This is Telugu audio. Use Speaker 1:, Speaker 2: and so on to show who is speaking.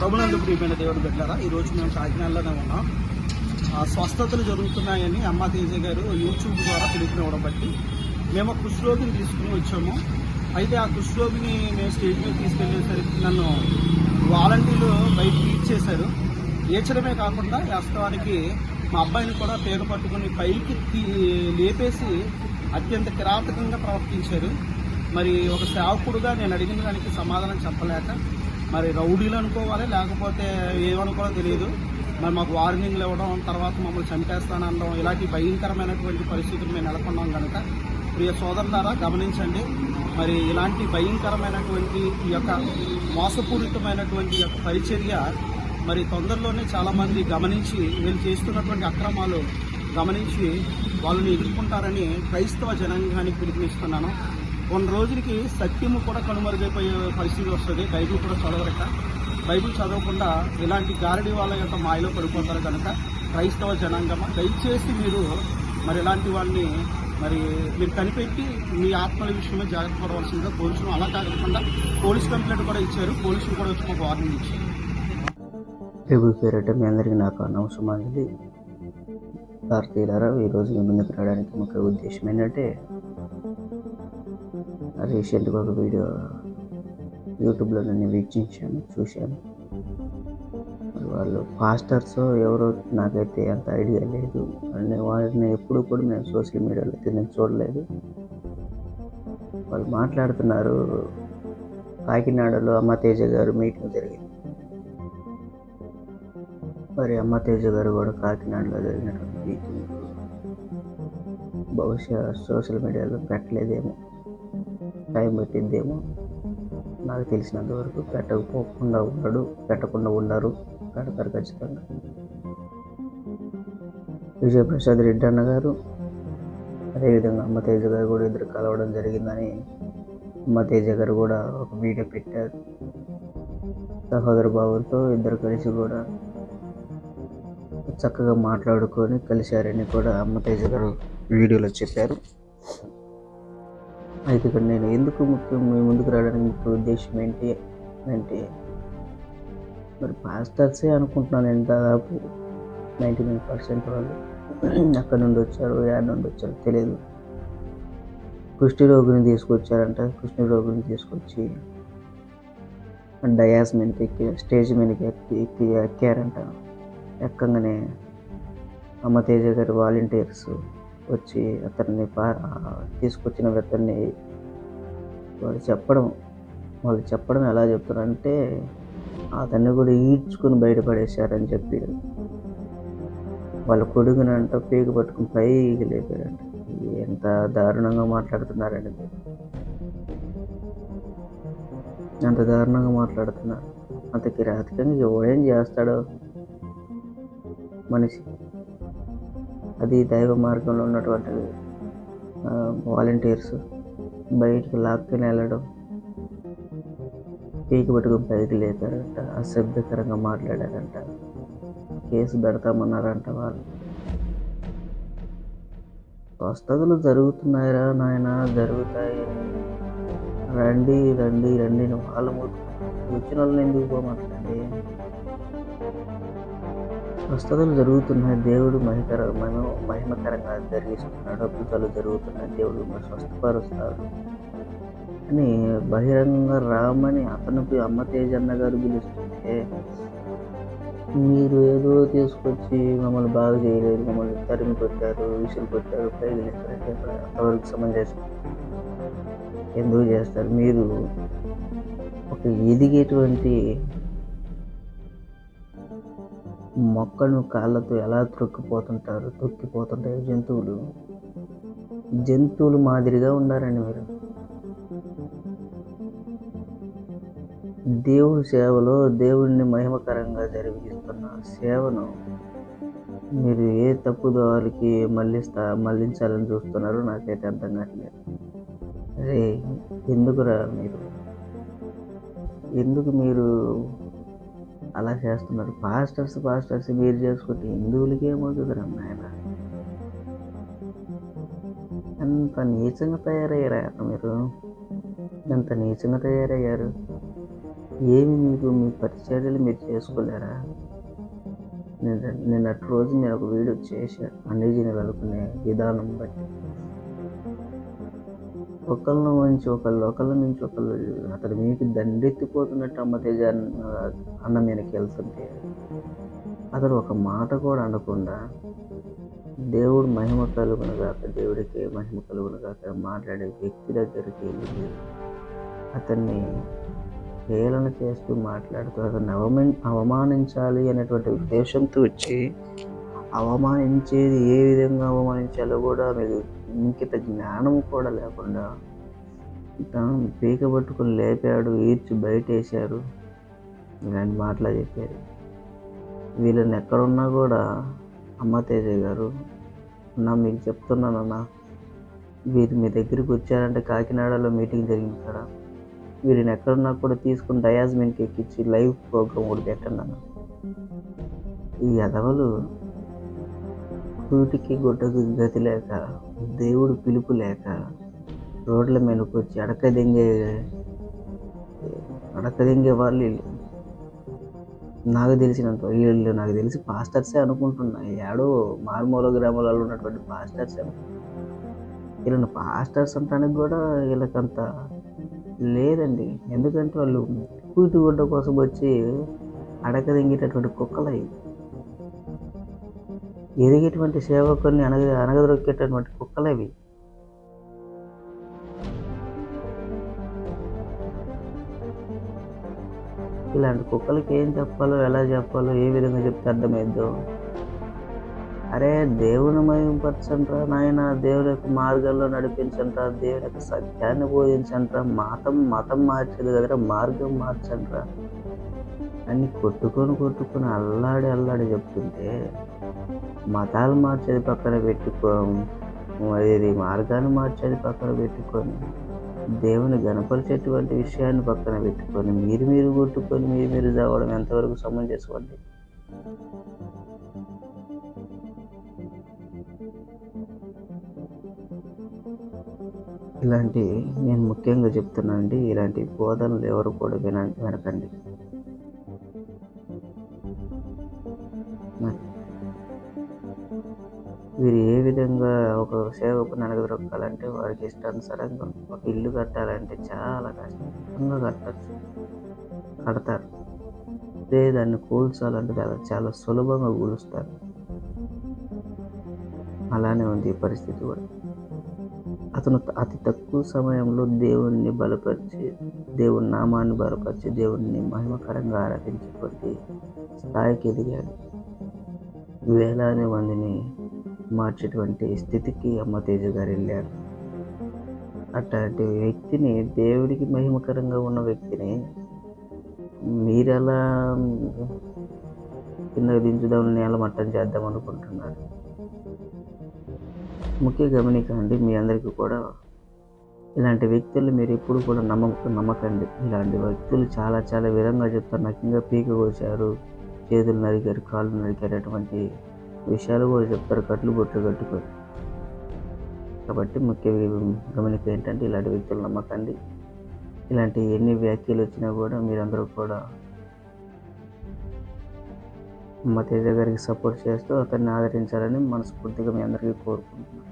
Speaker 1: ప్రభునందు ప్రియమైన దేవుడు బిడ్డలారా, ఈరోజు మేము కాకినాడలోనే ఉన్నాం. స్వస్థతలు జరుగుతున్నాయని అమ్మ తేజ గారు యూట్యూబ్ ద్వారా పిలుపునివ్వడం బట్టి మేము ఆ కుష్ఠరోగిని తీసుకుని వచ్చాము. అయితే ఆ కుష్ఠరోగిని మేము స్టేజ్ మీద తీసుకెళ్ళేసరికి నన్ను వాలంటీర్లు బయట ఈడ్చేశారు. ఈడ్చడమే కాకుండా వాస్తవానికి మా అబ్బాయిని కూడా పేరు పట్టుకుని పైకి లేపేసి అత్యంత కిరాతకంగా ప్రవర్తించారు. మరి ఒక సేవకుడుగా నేను అడిగిన దానికి సమాధానం చెప్పలేక మరి రౌడీలు అనుకోవాలి, లేకపోతే ఏమనుకోవాలో తెలియదు. మరి మాకు వార్నింగ్లు ఇవ్వడం, తర్వాత మమ్మల్ని చంపేస్తానడం, ఇలాంటి భయంకరమైనటువంటి పరిస్థితులు మేము నెలకొన్నాం కనుక ప్రియ సోదరులారా గమనించండి. మరి ఇలాంటి భయంకరమైనటువంటి ఈ యొక్క మోసపూరితమైనటువంటి యొక్క పరిచర్య మరి తొందరలోనే చాలామంది గమనించి వీళ్ళు చేస్తున్నటువంటి అక్రమాలు గమనించి వాళ్ళని ఎదుర్కొంటారని క్రైస్తవ జనాంగానికి పిలుపునిస్తున్నాను. కొన్ని రోజులకి సత్యము కూడా కనుమరుగైపోయే పరిస్థితి వస్తుంది. బైబిల్ కూడా చదవరక, బైబిల్ చదవకుండా ఇలాంటి గారడి వాళ్ళ యొక్క మాయలో పడిపోతారు కనుక క్రైస్తవ జనాంగమా దయచేసి మీరు మరి ఇలాంటి వాళ్ళని మరి మీరు కనిపెట్టి మీ ఆత్మల విషయమే జాగ్రత్త పడవలసిందిగా కోరుచున్నాం. అలా కాకుండా పోలీస్ కంప్లైంట్ కూడా ఇచ్చారు. పోలీసులు కూడా వచ్చి మాకు వార్నింగ్ ఇచ్చారు.
Speaker 2: బైబిల్ పేరట మీ అందరికీ నాకు నమస్కారాలు. భారతీయులారా, ఈరోజు మీ ముందుకు రావడానికి ముఖ్య ఉద్దేశం ఏంటంటే, రీసెంట్గా ఒక వీడియో యూట్యూబ్లో నేను వీక్షించాను, చూశాను. వాళ్ళు పాస్టర్స్ ఎవరో నాకైతే అంత ఐడియా లేదు. వారిని ఎప్పుడు కూడా నేను సోషల్ మీడియాలో అయితే నేను చూడలేదు. వాళ్ళు మాట్లాడుతున్నారు, కాకినాడలో అమ్మ తేజ గారు మీటింగ్ జరిగింది. మరి అమ్మ తేజ గారు కూడా కాకినాడలో జరిగినటువంటి మీటింగ్ బహుశా సోషల్ మీడియాలో పెట్టలేదేమో, టైం పెట్టిద్దేమో. నాకు తెలిసినంత వరకు పెట్టకుండా ఉండరు, పెడతారు ఖచ్చితంగా. విజయప్రసాద్ రెడ్డి అన్న గారు, అదేవిధంగా అమ్మ తేజ గారు కూడా ఇద్దరు కలవడం జరిగిందని అమ్మ తేజ గారు కూడా ఒక వీడియో పెట్టారు. సహోదర భావంతో ఇద్దరు కలిసి కూడా చక్కగా మాట్లాడుకొని కలిశారని కూడా అమ్మ తేజ గారు వీడియోలో చెప్పారు. అయితే ఇక్కడ నేను ఎందుకు మీ ముందుకు రావడానికి ముఖ్య ఉద్దేశం ఏంటి అంటే, మరి పాస్టర్సే అనుకుంటున్నాను నేను, దాదాపు 99% వాళ్ళు అక్కడ నుండి వచ్చారు, యాడ్ నుండి వచ్చారు తెలియదు. కుష్ఠరోగిని తీసుకొచ్చారంట. కుష్ఠరోగిని తీసుకొచ్చి డయాస్ మీదకి ఎక్కి స్టేజ్ మీదకి ఎక్కారంట. ఎక్కగానే అమ్మ తేజ గారి వాలంటీర్స్ వచ్చి అతన్ని తీసుకొచ్చిన వ్యక్తిని వాళ్ళు చెప్పడం ఎలా చెప్తారంటే, అతన్ని కూడా ఈడ్చుకుని బయటపడేశారని చెప్పి వాళ్ళ కొడుకునంట పీక పట్టుకుని పైకి లేపారంట. ఎంత దారుణంగా మాట్లాడుతున్నారండి, అంత దారుణంగా మాట్లాడుతున్నారు. అంత కిరాతకంగా ఎవడేం చేస్తాడో మనిషి. అది దైవ మార్గంలో ఉన్నటువంటి వాలంటీర్స్ బయటికి లాక్కుని వెళ్ళడం, పీకి పట్టుకుని పైకి లేపారంట, అసభ్యకరంగా మాట్లాడారంట, కేసు పెడతామన్నారంట. వాళ్ళు స్వస్థతలు జరుగుతున్నాయిరా నాయన, జరుగుతాయి, రండి రండి రండి వాళ్ళు వచ్చిన వాళ్ళని ఎందుకు పోమంటండి? స్వస్థతలు జరుగుతున్నాయి, దేవుడు మహిమకరంగా జరిగిస్తున్నాడు, అద్భుతాలు జరుగుతున్నాయి, దేవుడు మరి స్వస్థపరుస్తాడు అని బహిరంగంగా రామని అతనికి అమ్మ తేజన్న గారు పిలుస్తుంటే, మీరు ఏదో తీసుకొచ్చి మమ్మల్ని బాగా చేయలేదు, మమ్మల్ని తరిమి కొట్టారు, విసులు కొట్టారు, పైకి లేపారంటే అంతవరకు సమంజసం ఎందుకు చేస్తారు? మీరు ఒక ఎదిగేటువంటి మొక్కను కాళ్ళతో ఎలా తొక్కిపోతుంటాయి జంతువులు మాదిరిగా ఉండారండి మీరు. దేవుడి సేవలో దేవుడిని మహిమకరంగా జరిగిస్తున్న సేవను మీరు ఏ తప్పుదారికి మళ్ళించాలని చూస్తున్నారో నాకైతే అర్థం కావట్లేదు. అరే ఎందుకు మీరు అలా చేస్తున్నారు? పాస్టర్స్ మీరు చేసుకుంటే హిందువులకి ఏమవుతుంది నాయన? అంత నీచంగా తయారయ్యారు మీరు, ఎంత నీచంగా తయారయ్యారు. ఏమి మీకు మీ పరిచర్యలు మీరు చేసుకోలేరా? నిన్నటి రోజు నేను ఒక వీడియో చేశాను అన్యజనులు అనుకునే విధానం బట్టి. ఒకళ్ళ నుంచి ఒకళ్ళు అతడు మీకు దండెత్తిపోతున్నట్టు అమ్మతేజ అన్న మీదకి వెళ్తుంటే అతడు ఒక మాట కూడా అనకుండా దేవుడు మహిమ కలుగునుగాక, దేవుడికి మహిమ కలుగునుగాక మాట్లాడే వ్యక్తి దగ్గరికి వెళ్ళి అతన్ని హేళన చేస్తూ మాట్లాడుతూ అతన్ని అవమానించాలి అనేటువంటి ఉద్దేశంతో వచ్చి అవమానించేది ఏ విధంగా అవమానించాలో కూడా మీకు ఇంకిత జ్ఞానం కూడా లేకుండా పీక పట్టుకుని లేపాడు, ఈడ్చి బయటేశారు, ఇలాంటి మాటలు చెప్పారు. వీళ్ళని ఎక్కడున్నా కూడా అమ్మ తేజ గారు మీకు చెప్తున్నానన్నా, వీరు మీ దగ్గరికి వచ్చారంటే కాకినాడలో మీటింగ్ జరిగింది కదా, వీరిని ఎక్కడున్నా కూడా తీసుకుని డయాస్ మీదకి ఎక్కించి లైవ్ ప్రోగ్రామ్ కూడా పెట్టండి అన్న. ఈ ఎదవలు కూటికి గుడ్డకు గతి లేక, దేవుడు పిలుపు లేక రోడ్ల మీదకి వచ్చి అడకదింగే వాళ్ళు వీళ్ళు. నాకు తెలిసి పాస్టర్సే అనుకుంటున్నా, ఏడో మారుమూల గ్రామాలలో ఉన్నటువంటి పాస్టర్సే. వీళ్ళని పాస్టర్స్ అంటానికి కూడా వీళ్ళకంత లేదండి. ఎందుకంటే వాళ్ళు కూటి గుడ్డ కోసం వచ్చి అడకదింగేటటువంటి కుక్కలవి, ఎదిగేటువంటి సేవకుల్ని అనగదొక్కేటటువంటి కుక్కలవి. ఇలాంటి కుక్కలకి ఏం చెప్పాలో, ఎలా చెప్పాలో, ఏ విధంగా చెప్తే అర్థమైద్దో. అరే దేవుని మహిమపరచండ్రా నాయన, దేవుని యొక్క మార్గాల్లో నడిపించండ్రా, దేవుని యొక్క సత్యాన్ని బోధించండ్రా, మతం మార్చేది కదరా, మార్గం మార్చండ్రా అని కొట్టుకొని అల్లాడి చెప్తుంటే మతాలు మార్చేది పక్కన పెట్టుకోని, మార్గాన్ని మార్చేది పక్కన పెట్టుకొని, దేవుని గణపరిచేటువంటి విషయాన్ని పక్కన పెట్టుకొని మీరు కొట్టుకొని మీరు చావడం ఎంతవరకు సమంజసమండి? ఇలాంటి నేను ముఖ్యంగా చెప్తున్నానండి, ఇలాంటి బోధనలు ఎవరు కూడా వినకండి. వీరు ఏ విధంగా ఒక సేవకుని అనగదొక్కాలంటే, వారికి ఇష్టానుసారంగా ఒక ఇల్లు కట్టాలంటే చాలా కష్టంగా కడతారు. అదే దాన్ని కూల్చాలంటే చాలా సులభంగా కూలుస్తారు. అలానే ఉంది ఈ పరిస్థితి కూడా. అతను అతి తక్కువ సమయంలో దేవుణ్ణి బలపరిచి, దేవుని నామాన్ని బలపరిచి, దేవుణ్ణి మహిమకరంగా ఆరాధించేటువంటి స్థాయికి ఎదిగాడు. వేలాది మందిని మార్చేటువంటి స్థితికి అమ్మ తేజ గారు వెళ్ళారు. అట్లాంటి వ్యక్తిని, దేవుడికి మహిమకరంగా ఉన్న వ్యక్తిని మీరెలా కింద దించుదాం, నేలమట్టం చేద్దాం అనుకుంటున్నారు? ముఖ్య గమనికండి, మీ అందరికీ కూడా ఇలాంటి వ్యక్తులు మీరు ఎప్పుడు కూడా నమ్మకండి. ఇలాంటి వ్యక్తులు చాలా విధంగా చెప్తారు. నాకు ఇంకా పీక కోసారు, చేతులు నరికారు, కాళ్ళు నరికారు, అటువంటి విషయాలు కూడా చెప్తారు కట్లు కట్టుకొని. కాబట్టి ముఖ్య గమనిక ఏంటంటే, ఇలాంటి వ్యక్తులు నమ్మకండి. ఇలాంటి ఎన్ని వ్యాఖ్యలు వచ్చినా కూడా మీరందరూ కూడా అమ్మ తేజ గారికి సపోర్ట్ చేస్తూ అతన్ని ఆదరించాలని మనస్ఫూర్తిగా మీ అందరికీ కోరుకుంటున్నాను.